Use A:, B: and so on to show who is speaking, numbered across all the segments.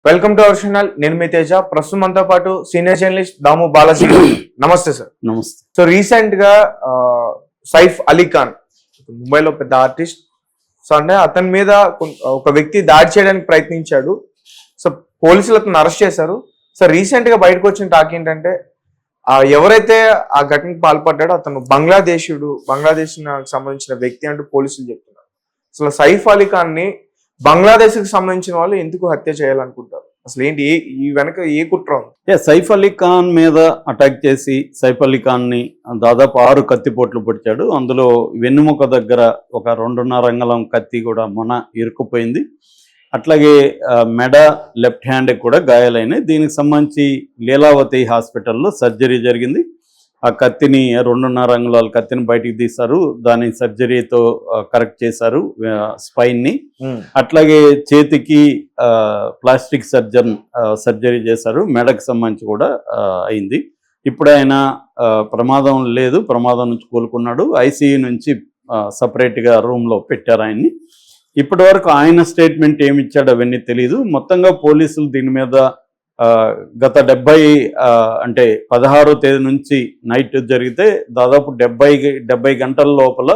A: Welcome to our channel. నేను మీ తేజ. ప్రస్తుతం మనతో పాటు సీనియర్ జర్నలిస్ట్ దాము బాలాజీ గారు. నమస్తే సార్.
B: నమస్తే.
A: సో రీసెంట్ గా సైఫ్ అలీ ఖాన్ ముంబైలో పెద్ద ఆర్టిస్ట్. సో అంటే అతని మీద ఒక వ్యక్తి దాడి చేయడానికి ప్రయత్నించాడు. సో పోలీసులు అతను అరెస్ట్ చేశారు. సో రీసెంట్ గా బయటకు వచ్చిన టాక్ ఏంటంటే ఎవరైతే ఆ ఘటనకు పాల్పడ్డాడో అతను బంగ్లాదేశ్ సంబంధించిన వ్యక్తి అంటూ పోలీసులు చెప్తున్నారు. అసలు సైఫ్ అలీ ఖాన్ ని బంగ్లాదేశ్ కి సంబంధించిన వాళ్ళు ఎందుకు హత్య చేయాలనుకుంటారు? అసలు ఏంటి ఈ వెనక ఏ కుట్ర ఉంది?
B: సైఫ్ అలీ ఖాన్ మీద అటాక్ చేసి సైఫ్ అలీ ఖాన్ ని దాదాపు 6 కత్తిపోట్లు పొడిచాడు. అందులో వెన్నుముక దగ్గర ఒక 2.5 అంగుళం కత్తి కూడా ఇరుక్కుపోయింది. అట్లాగే మెడ, లెఫ్ట్ హ్యాండ్ కూడా గాయాలైనాయి. దీనికి సంబంధించి లీలావతి హాస్పిటల్లో సర్జరీ జరిగింది. ఆ కత్తిని 2.5 అంగుళాల కత్తిని బయటికి తీశారు. దాని సర్జరీతో కరెక్ట్ చేశారు స్పైన్ ని. అట్లాగే చేతికి ప్లాస్టిక్ సర్జరీ చేశారు. మెడకు సంబంధించి కూడా అయింది. ఇప్పుడు ఆయన ప్రమాదం లేదు, ప్రమాదం నుంచి కోలుకున్నాడు. ఐసీయూ నుంచి సపరేట్గా రూమ్లో పెట్టారు ఆయన్ని. ఇప్పటి వరకు ఆయన స్టేట్మెంట్ ఏమి ఇచ్చాడు అవన్నీ తెలియదు. మొత్తంగా పోలీసులు దీని మీద గత 16వ తేదీ నుంచి నైట్ జరిగితే దాదాపు 70 గంటల లోపల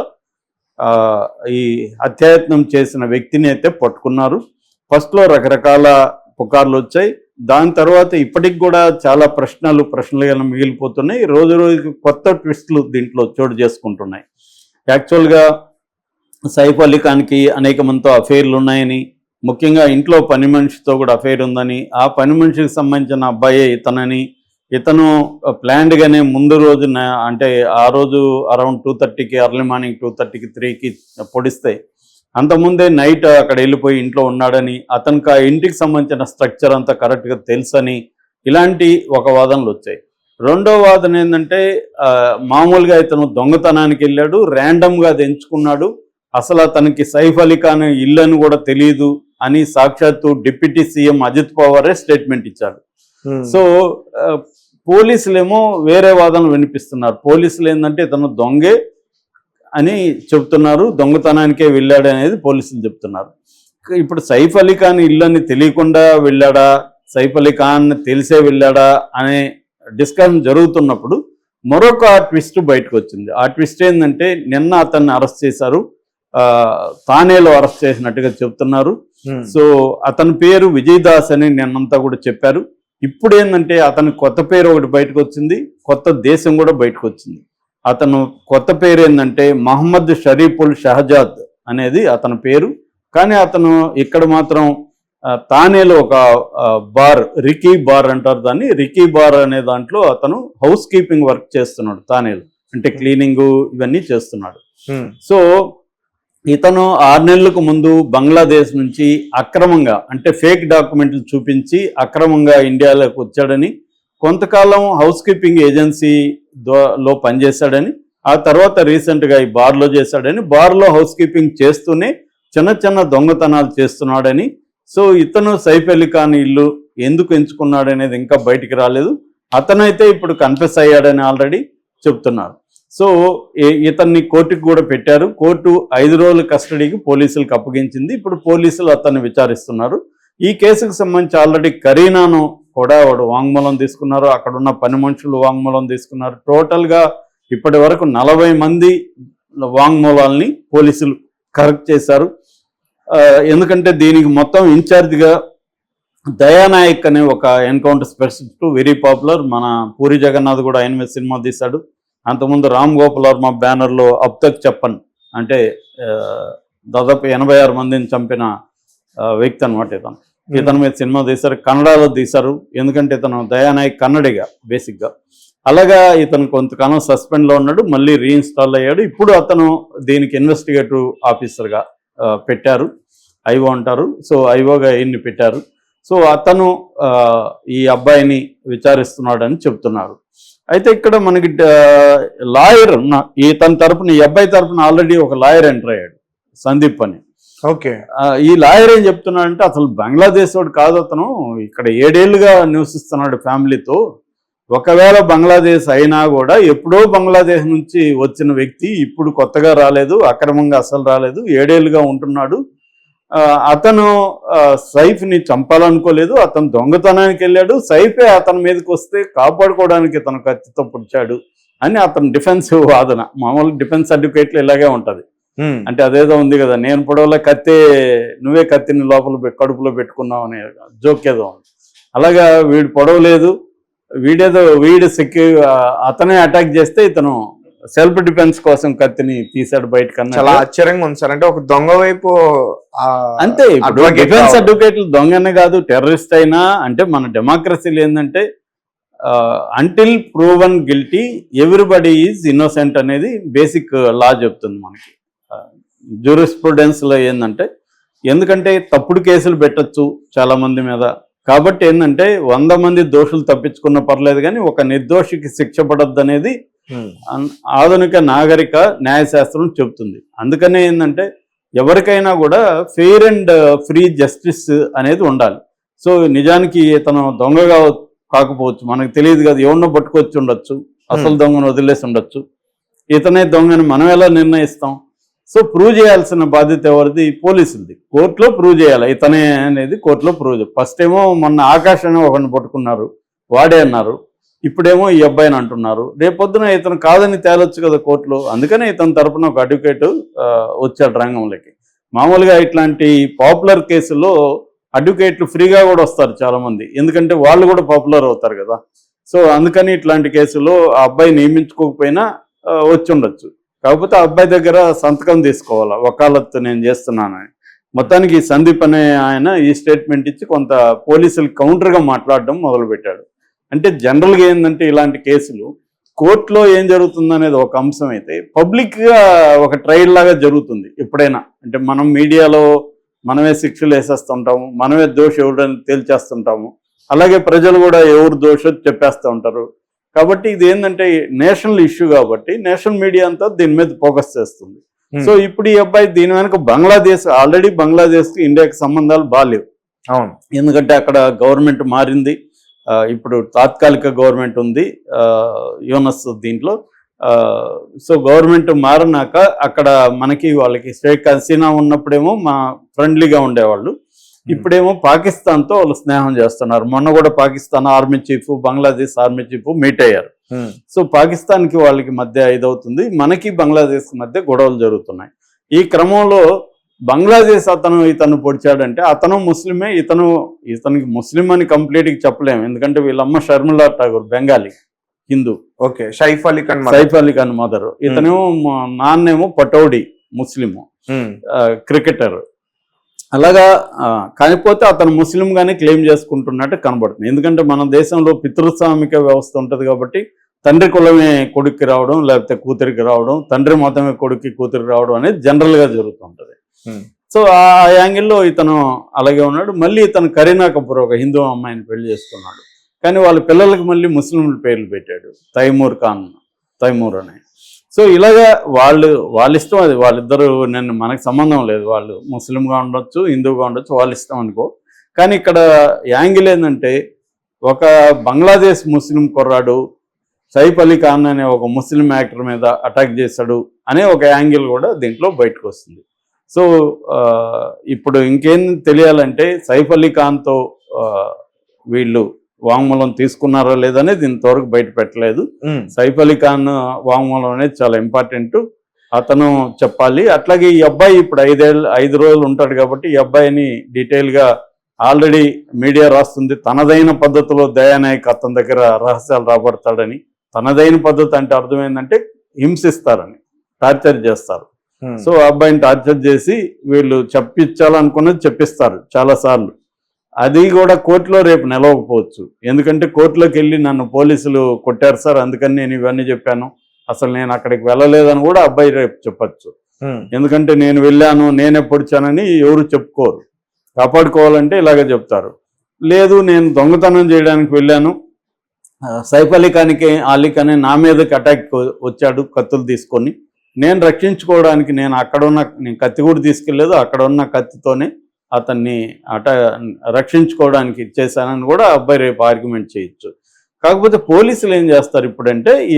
B: ఈ హత్యాయత్నం చేసిన వ్యక్తిని అయితే పట్టుకున్నారు. ఫస్ట్లో రకరకాల పుకార్లు వచ్చాయి. దాని తర్వాత ఇప్పటికి కూడా చాలా ప్రశ్నలుగా మిగిలిపోతున్నాయి. రోజు రోజుకి కొత్త ట్విస్టులు దీంట్లో చోటు చేసుకుంటున్నాయి. యాక్చువల్గా సైఫ్ అలీ ఖాన్కి అనేక మందితో అఫైర్లు ఉన్నాయని, ముఖ్యంగా ఇంట్లో పని మనిషితో కూడా అఫైర్ ఉందని, ఆ పని మనిషికి సంబంధించిన అబ్బాయే ఇతనని, ఇతను ప్లాన్డ్గానే ముందు రోజున అంటే ఆ రోజు అరౌండ్ 2:30కి ఎర్లీ మార్నింగ్ 2:30కి 3కి పొడిస్తే అంతకుముందే నైట్ అక్కడ వెళ్ళిపోయి ఇంట్లో ఉన్నాడని, అతనికి ఆ ఇంటికి సంబంధించిన స్ట్రక్చర్ అంతా కరెక్ట్గా తెలుసని, ఇలాంటి ఒక వాదనలు వచ్చాయి. రెండో వాదన ఏంటంటే మామూలుగా ఇతను దొంగతనానికి వెళ్ళాడు, ర్యాండమ్గా అది ఎంచుకున్నాడు, అసలు అతనికి సైఫ్ అలీ ఖాన్ ఇల్లు అని కూడా తెలియదు అని సాక్షాత్తు డిప్యూటీ సీఎం అజిత్ పవారే స్టేట్మెంట్ ఇచ్చాడు. సో పోలీసులేమో వేరే వాదనలు వినిపిస్తున్నారు. పోలీసులు ఏంటంటే ఇతను దొంగే అని చెప్తున్నారు, దొంగతనానికే వెళ్ళాడు అనేది పోలీసులు చెప్తున్నారు. ఇప్పుడు సైఫ్ అలీ ఖాన్ ఇల్లు అని తెలియకుండా వెళ్ళాడా, సైఫ్ అలీ ఖాన్ తెలిసే వెళ్ళాడా అనే డిస్కషన్ జరుగుతున్నప్పుడు మరొక ట్విస్ట్ బయటకు వచ్చింది. ఆ ట్విస్ట్ ఏంటంటే నిన్న అతన్ని అరెస్ట్ చేశారు, తానేలో అరెస్ట్ చేసినట్టుగా చెప్తున్నారు. సో అతని పేరు విజయ్ దాస్ అని నిన్నంతా కూడా చెప్పారు. ఇప్పుడు ఏంటంటే అతని కొత్త పేరు ఒకటి బయటకు వచ్చింది, కొత్త దేశం కూడా బయటకు వచ్చింది. అతను కొత్త పేరు ఏంటంటే మహమ్మద్ షరీఫుల్ షహజాద్ అనేది అతని పేరు. కానీ అతను ఇక్కడ మాత్రం తానేలో ఒక బార్, రికీ బార్ అంటారు దాన్ని, రికీ బార్ అనే దాంట్లో అతను హౌస్ కీపింగ్ వర్క్ చేస్తున్నాడు. తానేలో అంటే క్లీనింగ్ ఇవన్నీ చేస్తున్నాడు. సో ఇతను 6 నెలలకు ముందు బంగ్లాదేశ్ నుంచి అక్రమంగా అంటే ఫేక్ డాక్యుమెంట్లు చూపించి అక్రమంగా ఇండియాలోకి వచ్చాడని, కొంతకాలం హౌస్ కీపింగ్ ఏజెన్సీలో పనిచేశాడని, ఆ తర్వాత రీసెంట్గా ఈ బార్లో చేశాడని, బార్లో హౌస్ కీపింగ్ చేస్తూనే చిన్న దొంగతనాలు చేస్తున్నాడని, సో ఇతను సైఫ్ అలీ ఖాన్ ఇల్లు ఎందుకు ఎంచుకున్నాడనేది ఇంకా బయటికి రాలేదు. అతనైతే ఇప్పుడు కన్ఫెస్ అయ్యాడని ఆల్రెడీ చెప్తున్నారు. సో ఇతన్ని కోర్టుకు కూడా పెట్టారు. కోర్టు 5 రోజుల కస్టడీకి పోలీసులకు అప్పగించింది. ఇప్పుడు పోలీసులు అతన్ని విచారిస్తున్నారు. ఈ కేసుకు సంబంధించి ఆల్రెడీ కరీనాను కూడా వాడు వాంగ్మూలం తీసుకున్నారు, అక్కడున్న పని మనుషులు వాంగ్మూలం తీసుకున్నారు. టోటల్గా ఇప్పటి వరకు 40 మంది వాంగ్మూలాల్ని పోలీసులు కరెక్ట్ చేశారు. ఎందుకంటే దీనికి మొత్తం ఇన్ఛార్జిగా దయానాయక్ అనే ఒక ఎన్కౌంటర్ స్పెషలిస్ట్, వెరీ పాపులర్. మన పూరి జగన్నాథ్ కూడా ఆయన మీద సినిమా తీశాడు. అంతకుముందు రామ్ గోపాల్ వర్మ బ్యానర్లో అబ్ తక్ చెప్పన్ అంటే దాదాపు 86 మందిని చంపిన వ్యక్తి అనమాట ఇతని మీద సినిమా తీశారు. కన్నడలో తీశారు, ఎందుకంటే ఇతను దయానాయక్ కన్నడిగా బేసిక్గా. అలాగా ఇతను కొంతకాలం సస్పెండ్లో ఉన్నాడు, మళ్ళీ రీఇన్స్టాల్ అయ్యాడు. ఇప్పుడు అతను దీనికి ఇన్వెస్టిగేటివ్ ఆఫీసర్గా పెట్టారు, ఐఓ అంటారు. సో ఐఓగా ఈయన్ని పెట్టారు. సో అతను ఈ అబ్బాయిని విచారిస్తున్నాడని చెప్తున్నారు. అయితే ఇక్కడ మనకి లాయర్ ఇతని తరపున, ఈ అబ్బాయి తరపున ఆల్రెడీ ఒక లాయర్ ఎంటర్ అయ్యాడు, సందీప్ అని.
A: ఓకే.
B: ఈ లాయర్ ఏం చెప్తున్నాడంటే అసలు బంగ్లాదేశ్ వాడు కాదు, అతను ఇక్కడ 7 ఏళ్ళుగా నివసిస్తున్నాడు ఫ్యామిలీతో. ఒకవేళ బంగ్లాదేశ్ అయినా కూడా ఎప్పుడో బంగ్లాదేశ్ నుంచి వచ్చిన వ్యక్తి, ఇప్పుడు కొత్తగా రాలేదు, అక్రమంగా అసలు రాలేదు, 7 ఏళ్ళుగా ఉంటున్నాడు అతను సైఫ్ని చంపాలనుకోలేదు, అతను దొంగతనానికి వెళ్ళాడు, సైఫే అతని మీదకి వస్తే కాపాడుకోవడానికి తన కత్తితో పుడిచాడు అని అతను డిఫెన్స్ వాదన. మామూలు డిఫెన్స్ అడ్వకేట్లు ఇలాగే ఉంటది. అంటే అదేదో ఉంది కదా, నేను పొడవలే కత్తే, నువ్వే కత్తిని లోపల కడుపులో పెట్టుకున్నావు అనే జోక్ ఏదో ఉంది. అలాగా వీడు పొడవలేదు, వీడు అతనే అటాక్ చేస్తే ఇతను సెల్ఫ్ డిఫెన్స్ కోసం కత్తిని తీసాడు బయటకన్నా.
A: చాలా ఆశ్చర్యంగా ఉంది సార్. అంటే ఒక దొంగ వైపు
B: అంతే. ఇప్పుడు డిఫెన్స్ అడ్వకేట్లు దొంగనే కాదు, టెర్రరిస్ట్ అయినా. అంటే మన డెమోక్రసీలు ఏంటంటే until proven guilty everybody is innocent అనేది బేసిక్ లా చెప్తుంది మనకి. జ్యూరిస్ప్రుడెన్స్ లో ఏంటంటే, ఎందుకంటే తప్పుడు కేసులు పెట్టచ్చు చాలా మంది మీద, కాబట్టి ఏంటంటే 100 మంది దోషులు తప్పించుకున్న పర్లేదు కానీ ఒక నిర్దోషికి శిక్ష పడద్దు అనేది ఆధునిక నాగరిక న్యాయశాస్త్రం చెబుతుంది. అందుకనే ఏంటంటే ఎవరికైనా కూడా ఫెయిర్ అండ్ ఫ్రీ జస్టిస్ అనేది ఉండాలి. సో నిజానికి ఇతను దొంగగా కాకపోవచ్చు, మనకు తెలియదు కదా, ఎవరినో పట్టుకొచ్చి ఉండొచ్చు, అసలు దొంగను వదిలేసి ఉండొచ్చు, ఇతనే దొంగని మనం ఎలా నిర్ణయిస్తాం? సో ప్రూవ్ చేయాల్సిన బాధ్యత ఎవరిది? పోలీసులది. కోర్టులో ప్రూవ్ చేయాలి ఇతనే అనేది, కోర్టులో ప్రూవ్ చేయాలి. ఫస్ట్ ఏమో మొన్న ఆకాశాన్ని ఒకరిని పట్టుకున్నారు, వాడే అన్నారు. ఇప్పుడేమో ఈ అబ్బాయిని అంటున్నారు. రేపొద్దున ఇతను కాదని తేలొచ్చు కదా కోర్టులో. అందుకనే ఇతని తరపున ఒక అడ్వకేట్ వచ్చాడు రంగంలోకి. మామూలుగా ఇట్లాంటి పాపులర్ కేసుల్లో అడ్వకేట్లు ఫ్రీగా కూడా వస్తారు చాలా మంది, ఎందుకంటే వాళ్ళు కూడా పాపులర్ అవుతారు కదా. సో అందుకని ఇట్లాంటి కేసులో ఆ అబ్బాయి నియమించుకోకపోయినా వచ్చి ఉండొచ్చు. కాకపోతే ఆ అబ్బాయి దగ్గర సంతకం తీసుకోవాలా, వకాలత్తు నేను చేస్తున్నానని. మొత్తానికి సందీప్ అనే ఆయన ఈ స్టేట్మెంట్ ఇచ్చి కొంత పోలీసులు కౌంటర్గా మాట్లాడడం మొదలుపెట్టాడు. అంటే జనరల్గా ఏంటంటే ఇలాంటి కేసులు కోర్టులో ఏం జరుగుతుంది అనేది ఒక అంశం అయితే, పబ్లిక్గా ఒక ట్రయల్ లాగా జరుగుతుంది ఎప్పుడైనా. అంటే మనం మీడియాలో మనమే శిక్షలు వేసేస్తుంటాము, మనమే దోషి ఎవడని తేల్చేస్తుంటాము, అలాగే ప్రజలు కూడా ఎవరు దోషో చెప్పేస్తూ ఉంటారు. కాబట్టి ఇది ఏంటంటే నేషనల్ ఇష్యూ కాబట్టి నేషనల్ మీడియా అంతా దీని మీద ఫోకస్ చేస్తుంది. సో ఇప్పుడు ఈ అబ్బాయి దీని వెనక బంగ్లాదేశ్, ఆల్రెడీ బంగ్లాదేశ్కి ఇండియాకి సంబంధాలు బాగాలేవు.
A: అవును,
B: ఎందుకంటే అక్కడ గవర్నమెంట్ మారింది, ఇప్పుడు తాత్కాలిక గవర్నమెంట్ ఉంది యూనస్ దీంట్లో. సో గవర్నమెంట్ మారినాక అక్కడ మనకి వాళ్ళకి షేక్ హసీనా ఉన్నప్పుడేమో మా ఫ్రెండ్లీగా ఉండేవాళ్ళు, ఇప్పుడేమో పాకిస్తాన్తో వాళ్ళు స్నేహం చేస్తున్నారు. మొన్న కూడా Pakistan army chief, Bangladesh army chief meet అయ్యారు. సో పాకిస్తాన్కి వాళ్ళకి మధ్య ఇదవుతుంది, మనకి బంగ్లాదేశ్ మధ్య గొడవలు జరుగుతున్నాయి. ఈ క్రమంలో బంగ్లాదేశ్ ఇతను పొడిచాడంటే అతను ముస్లిమే, ఇతనికి ముస్లిం అని కంప్లీట్గా చెప్పలేము, ఎందుకంటే వీళ్ళమ్మ షర్మిలా ఠాగూర్ బెంగాలీ హిందూ.
A: Okay, Saif Ali
B: Khan mother. ఇతనేమో నాన్నేమో పటౌడి ముస్లిము, క్రికెటర్. అలాగా కాకపోతే అతను ముస్లింగానే క్లెయిమ్ చేసుకుంటున్నట్టు కనబడుతుంది. ఎందుకంటే మన దేశంలో పితృస్వామిక వ్యవస్థ ఉంటుంది కాబట్టి తండ్రి కులమే కొడుక్కి రావడం, లేకపోతే కూతురికి రావడం, తండ్రి మతమే కొడుక్కి కూతురికి రావడం అనేది జనరల్గా జరుగుతుంటుంది. సో ఆ యాంగిల్లో ఇతను అలాగే ఉన్నాడు. మళ్ళీ ఇతను కరీనా కపూర్ ఒక హిందూ అమ్మాయిని పెళ్లి చేసుకున్నాడు, కానీ వాళ్ళ పిల్లలకి మళ్ళీ ముస్లింల పేర్లు పెట్టాడు, తైమూర్ అని. సో ఇలాగా వాళ్ళ ఇష్టం, అది వాళ్ళిద్దరూ, మనకు సంబంధం లేదు, వాళ్ళు ముస్లింగా ఉండొచ్చు, హిందూగా ఉండొచ్చు, వాళ్ళ ఇష్టం అనుకో. కానీ ఇక్కడ యాంగిల్ ఏంటంటే ఒక బంగ్లాదేశ్ ముస్లిం కుర్రాడు సైఫ్ అలీ ఖాన్ అనే ఒక ముస్లిం యాక్టర్ మీద అటాక్ చేశాడు అనే ఒక యాంగిల్ కూడా దీంట్లో బయటకు వస్తుంది. సో ఇప్పుడు ఇంకేం తెలియాలంటే సైఫ్ అలీ ఖాన్తో వీళ్ళు వాంగ్మూలం తీసుకున్నారా లేదనేది ఇంతవరకు బయట పెట్టలేదు. సైఫ్ అలీ ఖాన్ వాంగ్మూలం అనేది చాలా ఇంపార్టెంట్, అతను చెప్పాలి. అట్లాగే ఈ అబ్బాయి ఇప్పుడు 5 రోజులు ఉంటాడు కాబట్టి ఈ అబ్బాయిని డీటెయిల్గా ఆల్రెడీ మీడియా రాస్తుంది. తనదైన పద్ధతిలో దయానాయక్ అతని దగ్గర రహస్యాలు రాబడతాడని. తనదైన పద్ధతి అంటే అర్థమైందంటే హింసిస్తారని, టార్చర్ చేస్తారు. సో ఆ అబ్బాయిని టార్చర్ చేసి వీళ్ళు చెప్పించాలనుకున్నది చెప్పిస్తారు చాలాసార్లు. అది కూడా కోర్టులో రేపు నిలవకపోవచ్చు, ఎందుకంటే కోర్టులోకి వెళ్ళి నన్ను పోలీసులు కొట్టారు సార్, అందుకని నేను ఇవన్నీ చెప్పాను, అసలు నేను అక్కడికి వెళ్ళలేదని కూడా అబ్బాయి రేపు చెప్పచ్చు. ఎందుకంటే నేను వెళ్ళాను, నేనే పొడిచానని ఎవరు చెప్పుకోరు. కాపాడుకోవాలంటే ఇలాగే చెప్తారు. లేదు, నేను దొంగతనం చేయడానికి వెళ్ళాను, సైఫ్ అలీ ఖాన్ నా మీదకి అటాక్ వచ్చాడు కత్తులు తీసుకొని, నేను రక్షించుకోవడానికి నేను కత్తి కూడా తీసుకెళ్ళలేదు, అక్కడ ఉన్న కత్తితోనే అతన్ని రక్షించుకోవడానికి ఇచ్చేసానని కూడా అబ్బాయి రేపు ఆర్గ్యుమెంట్ చేయొచ్చు. కాకపోతే పోలీసులు ఏం చేస్తారు ఇప్పుడంటే ఈ